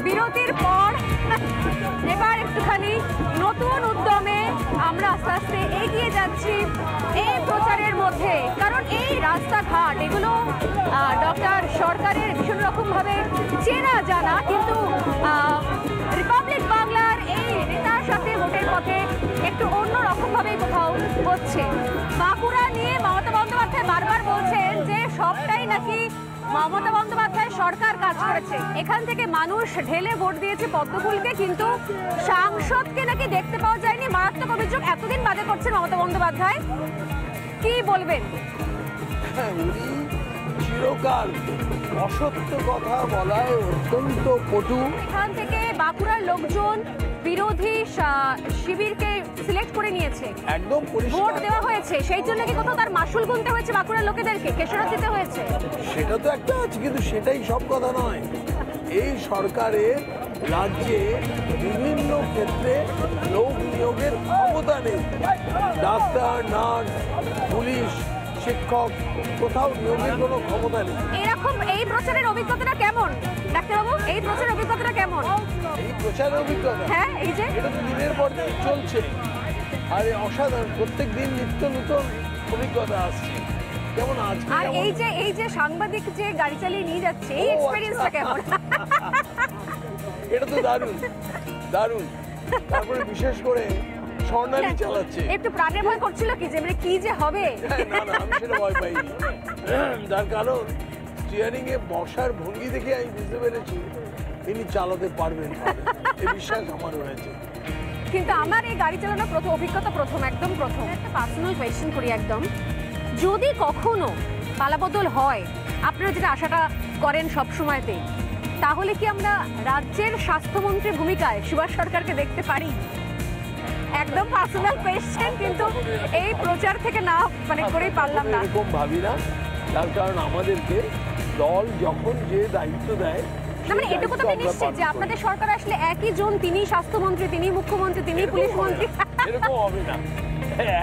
বিরতির পর এবার একটুখানি নতুন উদ্যমে আমরা আস্তে আস্তে এগিয়ে যাচ্ছি এই প্রচারের মধ্যে। কারণ এই রাস্তাঘাট এগুলো ডক্টর সরকারের ভীষণ রকমভাবে চেনা জানা, কিন্তু রিপাবলিক বাংলার এই নেতার সাথে ভোটের পথে একটু অন্য রকমভাবে কোথাও হচ্ছে। বাঁকুড়া নিয়ে মমতা বন্দ্যোপাধ্যায় বারবার বলছেন যে সবটাই নাকি মমতা বন্দ্যোপাধ্যায় সরকার কাজ করেছে, এখান থেকে মানুষ ঢেলে ভোট দিয়েছে পদ্মফুলকে, কিন্তু সাংসদকে নাকি দেখতে পাওয়া যায়নি। মারাত্মক অভিযোগ এতদিন বাদে করছেন মমতা বন্দ্যোপাধ্যায়, কি বলবেন? উনি চিরকাল অসত্য কথা বলায় অত্যন্ত পটু। এখান থেকে বাঁকুড়ার লোকজন বিরোধী শিবিরকে সিলেক্ট করে নিয়েছে, একদম ভোট দেওয়া হয়েছে, সেই জন্য কি কোথাও তার মাসুল গুনতে হয়েছে বাঁকুড়ার লোকেদেরকে, খেসারত দিতে হয়েছে? সেটা তো একটা আছে, কিন্তু সেটাই সব কথা নয়। এই সরকারের রাজ্যে বিভিন্ন ক্ষেত্রে লোক নিয়োগের ক্ষমতা নেই। ডাক্তার, নার্স, পুলিশ, শিক্ষক, কোথাও নিয়োগের কোনো ক্ষমতা নেই। এরকম এই প্রচারের অভিজ্ঞতাটা কেমন ডাক্তারবাবু? এই প্রচারের অভিজ্ঞতাটা কেমন? এই প্রচারের অভিজ্ঞতা, হ্যাঁ, এই যে এটা তো দিনের পর দিন চলছে, আর অসাধারণ, প্রত্যেক দিন নিত্য নতুন অভিজ্ঞতা আসছে। যেমন আজকে, আর এই যে সাংবাদিক যে গাড়ি চালিয়ে নিয়ে যাচ্ছে, এই এক্সপেরিয়েন্সটা কেমন? এটা তো দারুণ দারুণ। তারপরে বিশেষ করে স্বর্ণালী চালাচ্ছে, একটু প্রাণের ভয় করছিল কি যে কি যে হবে? না না, আমি সেটা ভয় পাইনি। তার কারণ স্টিয়ারিং এ বসার ভঙ্গি দেখে আমি বুঝতে পেরেছি তিনি চালাতে পারবেন, এই বিশ্বাস আমার হয়েছে। কিন্তু আমার এই গাড়ি চালানোর অভিজ্ঞতা একদম প্রথম। একটা পার্সোনাল কোয়েশ্চেন করি একদম, যদি কখনো পালাবদল হয়, আপনারা যেটা আশাটা করেন সব সময়তে, তাহলে কি আমরা রাজ্যের স্বাস্থ্যমন্ত্রীর ভূমিকায় সুভাষ সরকারকে দেখতে পারি? একদম পার্সোনাল কোয়েশ্চেন, কিন্তু এই প্রচার থেকে না করেই পারলাম না। এরকম ভাবি না, তার কারণ আমাদেরকে দল যখন যে দায়িত্ব দেয়, এটুকু তো আমি নিশ্চিত যে আপনাদের সরকার আসলে একই জন, তিনি স্বাস্থ্যমন্ত্রী, তিনি মুখ্যমন্ত্রী, তিনি পুলিশ মন্ত্রী। এরকম হবে না,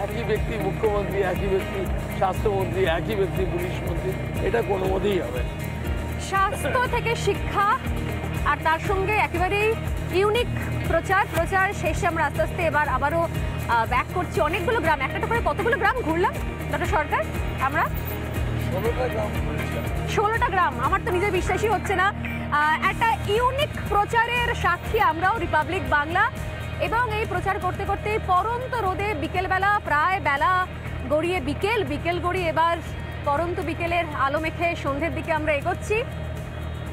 একই ব্যক্তি মুখ্যমন্ত্রী, একই ব্যক্তি স্বাস্থ্যমন্ত্রী, একই ব্যক্তি পুলিশ মন্ত্রী, এটা কোনো মতেই হবে না। স্বাস্থ্য থেকে শিক্ষা, আর তার সঙ্গে একেবারেই ইউনিক প্রচার শেষে আমরা আস্তে আস্তে এবার আবারও ব্যাক করছি। অনেকগুলো গ্রাম, একটা করে কতগুলো গ্রাম ঘুরলাম ডক্টর সরকার? আমরা 16টা গ্রাম, আমার তো নিজের বিশ্বাসই হচ্ছে না। একটা ইউনিক প্রচারের সাক্ষী আমরাও, রিপাবলিক বাংলা। এবং এই প্রচার করতে করতে পরন্ত রোদে বিকেলবেলা, প্রায় বেলা গড়িয়ে বিকেল গড়িয়ে এবার পরন্ত বিকেলের আলো মেখে সন্ধ্যের দিকে আমরা এগোচ্ছি।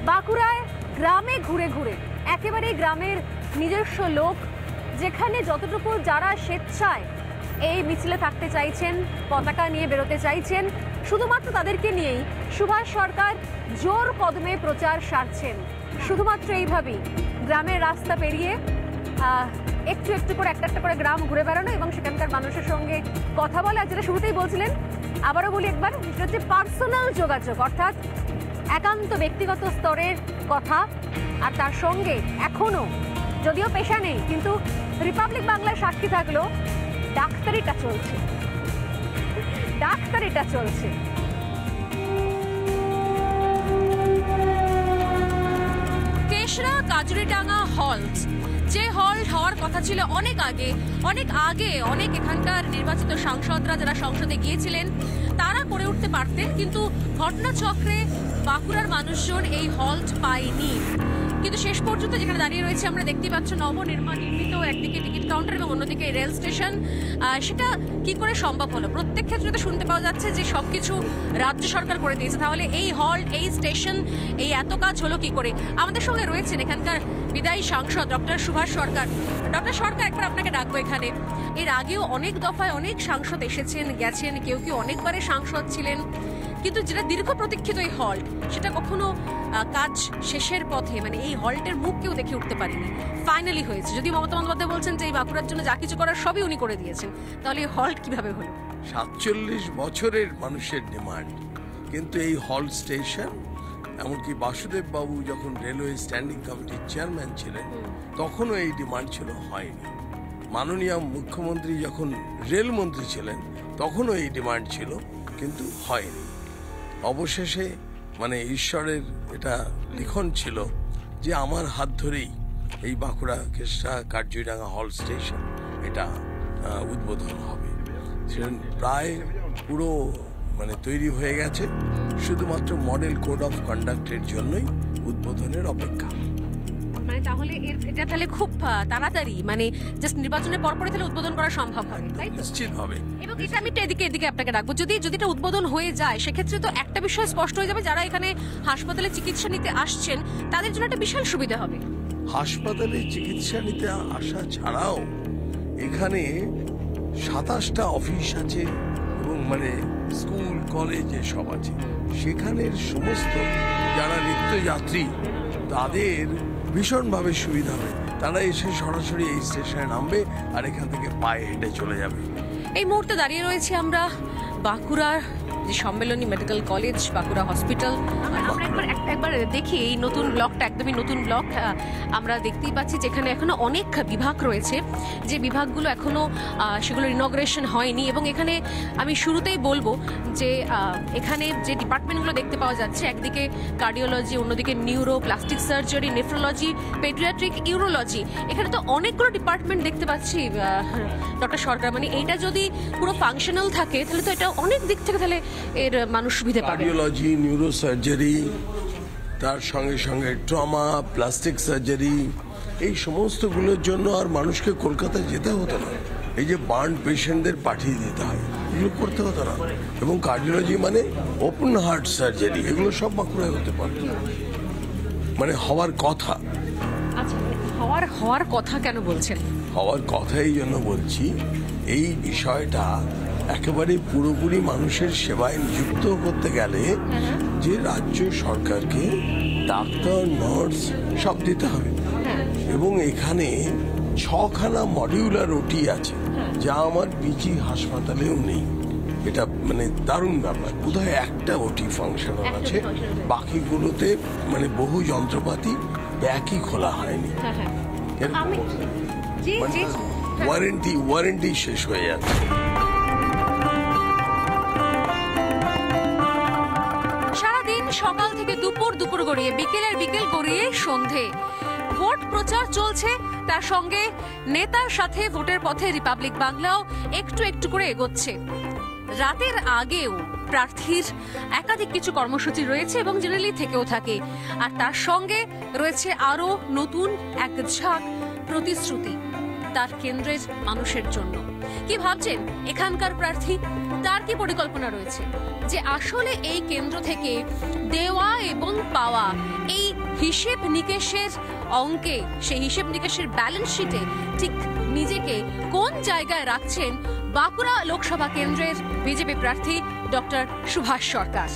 বাঁকুড়ায় গ্রামে ঘুরে ঘুরে একেবারে গ্রামের নিজস্ব লোক, যেখানে যতটুকু যারা স্বেচ্ছায় এই মিছিলে থাকতে চাইছেন, পতাকা নিয়ে বেরোতে চাইছেন, শুধুমাত্র তাদেরকে নিয়েই সুভাষ সরকার জোর কদমে প্রচার সারছেন। শুধুমাত্র এইভাবেই গ্রামের রাস্তা পেরিয়ে একটু করে একটা করে গ্রাম ঘুরে বেড়ানো এবং সেখানকার মানুষের সঙ্গে কথা বলা, যেটা শুরুতেই বলছিলেন, আবারও বলি একবার, সেটা হচ্ছে পার্সোনাল যোগাযোগ, অর্থাৎ একান্ত ব্যক্তিগত স্তরের কথা। আর তার সঙ্গে এখনো যদিও পেশা নেই, কিন্তু রিপাবলিক বাংলার সাক্ষী থাকলো, ডাক্তারিটা চলছে। কেশরা কাজুরিডাঙ্গা হল্ট, যে হল্ট হওয়ার কথা ছিল অনেক আগে অনেক এখানকার নির্বাচিত সাংসদরা যারা সংসদে গিয়েছিলেন তারা করে উঠতে পারতেন, কিন্তু ঘটনাচক্রে বাঁকুড়ার মানুষজন এই হল্ট পায়নি। কিন্তু শেষ পর্যন্ত যেখানে দাঁড়িয়ে রয়েছে আমরা দেখতে পাচ্ছি নবনির্মিত একদিকে টিকিট কাউন্টার এবং অন্যদিকে রেল স্টেশন। সেটা কি করে সম্ভব হলো? প্রত্যেক ক্ষেত্রে তো শুনতে পাওয়া যাচ্ছে যে সবকিছু রাজ্য সরকার করে দিয়েছে, তাহলে এই হল্ট, এই স্টেশন, এই এত কাজ হলো কি করে? আমাদের সঙ্গে রয়েছেন এখানকার বিদায়ী সাংসদ ডক্টর সুভাষ সরকার। ডক্টর সরকার, একবার আপনাকে ডাকবো এখানে। এর আগেও অনেক দফায় অনেক সাংসদ এসেছেন গেছেন, কেউ অনেকবারে সাংসদ ছিলেন, কিন্তু যেটা দীর্ঘ প্রতীক্ষিত এই হল্ট, সেটা কখনো কাজ শেষের পথে, এই হল্টের মুখ কেউ দেখে উঠতে পারেনি, ফাইনালি হয়েছে। যদি মমতা বন্দ্যোপাধ্যায় বলছেন যে এই বাঁকুড়ার জন্য যা কিছু করার সবই উনি করে দিয়েছেন, তাহলে এই হল্ট কিভাবে হলো? 47 বছরের মানুষের ডিমান্ড, কিন্তু এই হল্ট স্টেশন, এমনকি বাসুদেব বাবু যখন রেলওয়ে স্ট্যান্ডিং কমিটির চেয়ারম্যান ছিলেন তখনও এই ডিমান্ড ছিল, হয়নি। মাননীয় মুখ্যমন্ত্রী যখন রেলমন্ত্রী ছিলেন তখনও এই ডিমান্ড ছিল, কিন্তু হয়নি। অবশেষে ঈশ্বরের এটা লিখন ছিল যে আমার হাত ধরেই এই বাঁকুড়া কেশরা কার্যডাঙ্গা হল স্টেশন এটা উদ্বোধন হবে। সেটা প্রায় পুরো মানে তৈরি হয়ে গেছে, শুধুমাত্র মডেল কোড অফ কন্ডাক্টের জন্যই উদ্বোধনের অপেক্ষা। মানে তাহলে এটা তাহলে খুব তাড়াতাড়ি, মানে জাস্ট নির্বাচনের পরপরই তাহলে উদ্বোধন করা সম্ভব হবে, তাই তো? নিশ্চিত হবে। এবং এটা আমি এদিকে আপনাকে রাখবো, যদি এটা উদ্বোধন হয়ে যায় সেক্ষেত্রে তো একটা বিষয় স্পষ্ট হয়ে যাবে, যারা এখানে হাসপাতালে চিকিৎসা নিতে আসছেন তাদের জন্য একটা বিশাল সুবিধা হবে। হাসপাতালে চিকিৎসা নিতে আসা ছাড়াও এখানে 27টা অফিস আছে এবং মানে স্কুল কলেজ সব আছে, সেখানের সমস্ত যারা নিত্যযাত্রী তাদের ভীষণভাবে সুবিধা হবে। তারা এসে সরাসরি এই স্টেশনে নামবে আর এখান থেকে পায়ে হেঁটে চলে যাবে। এই মুহূর্তে দাঁড়িয়ে রয়েছে আমরা বাঁকুড়ার যে Sammilani medical college, Bankura hospital. আমরা একবার দেখি এই নতুন ব্লকটা, একদমই নতুন ব্লক। আমরা দেখতেই পাচ্ছি যেখানে এখনো অনেক বিভাগ রয়েছে, যে বিভাগগুলো এখনো সেগুলোর ইনগ্রেশন হয়নি। এবং এখানে আমি শুরুতেই বলবো যে এখানে যে ডিপার্টমেন্টগুলো দেখতে পাওয়া যাচ্ছে, একদিকে কার্ডিওলজি, অন্যদিকে neuro, plastic surgery, nephrology, paediatric, urology, এখানে তো অনেকগুলো ডিপার্টমেন্ট দেখতে পাচ্ছি ডক্টর সরকার। মানে এইটা যদি পুরো ফাংশনাল থাকে তাহলে তো এটা অনেক দিক থেকে তাহলে এর মানুষ সুবিধা পাবে। কার্ডিওলজি, নিউরো সার্জারি, তার সঙ্গে সঙ্গে ট্রমা, প্লাস্টিক সার্জারি, এই সমস্তগুলোর জন্য আর মানুষকে কলকাতায় যেতে হতো না। এই যে বার্ন পেশেন্টদের পাঠিয়ে দিতে হয়, এগুলো করতে হতো না। এবং কার্ডিওলজি মানে ওপেন হার্ট সার্জারি, এগুলো সব বাঁকুড়ায় হতে পারত, মানে হওয়ার কথা। আচ্ছা, হওয়ার কথা কেন বলছেন? হওয়ার কথা এই জন্য বলছি, এই বিষয়টা একেবারে পুরোপুরি মানুষের সেবায় নিযুক্ত করতে গেলে যে রাজ্য সরকারকে ডাক্তার, নার্স সব দিতে হবে। এবং এখানে 6খানা মডিউলার ওটি আছে, যা আমার পিজি হাসপাতালেও নেই। এটা মানে দারুণ ব্যাপার। বোধহয় একটা ওটি ফাংশনাল আছে, বাকিগুলোতে মানে বহু যন্ত্রপাতি ব্যাকই খোলা হয়নি। ওয়ারেন্টি শেষ হয়ে যাচ্ছে। সারাদিন সকাল থেকে দুপুর গড়িয়ে বিকেল গড়িয়ে সন্ধে ভোট প্রচার চলছে, তার সঙ্গে নেতার সাথে ভোটের পথে রিপাবলিক বাংলাও একটু করে এগোচ্ছে। রাতের আগেও প্রার্থীর একাধিক কিছু কর্মসূচি রয়েছে এবং জেনারেলি থেকেও থাকে, আর তার সঙ্গে রয়েছে আরো নতুন এক ঝাঁক প্রতিশ্রুতি তার কেন্দ্রের মানুষের জন্য। কি ভাবছেন এখানকার প্রার্থী? তার কি পরিকল্পনা রয়েছে যে আসলে এই কেন্দ্র থেকে দেওয়া এবং পাওয়া এই হিসেব নিকেশের অঙ্কে, সেই হিসেব নিকেশের ব্যালেন্স শিটে ঠিক নিজেকে কোন জায়গায় রাখছেন বাঁকুড়া লোকসভা কেন্দ্রের বিজেপি প্রার্থী ডক্টর সুভাষ সরকার?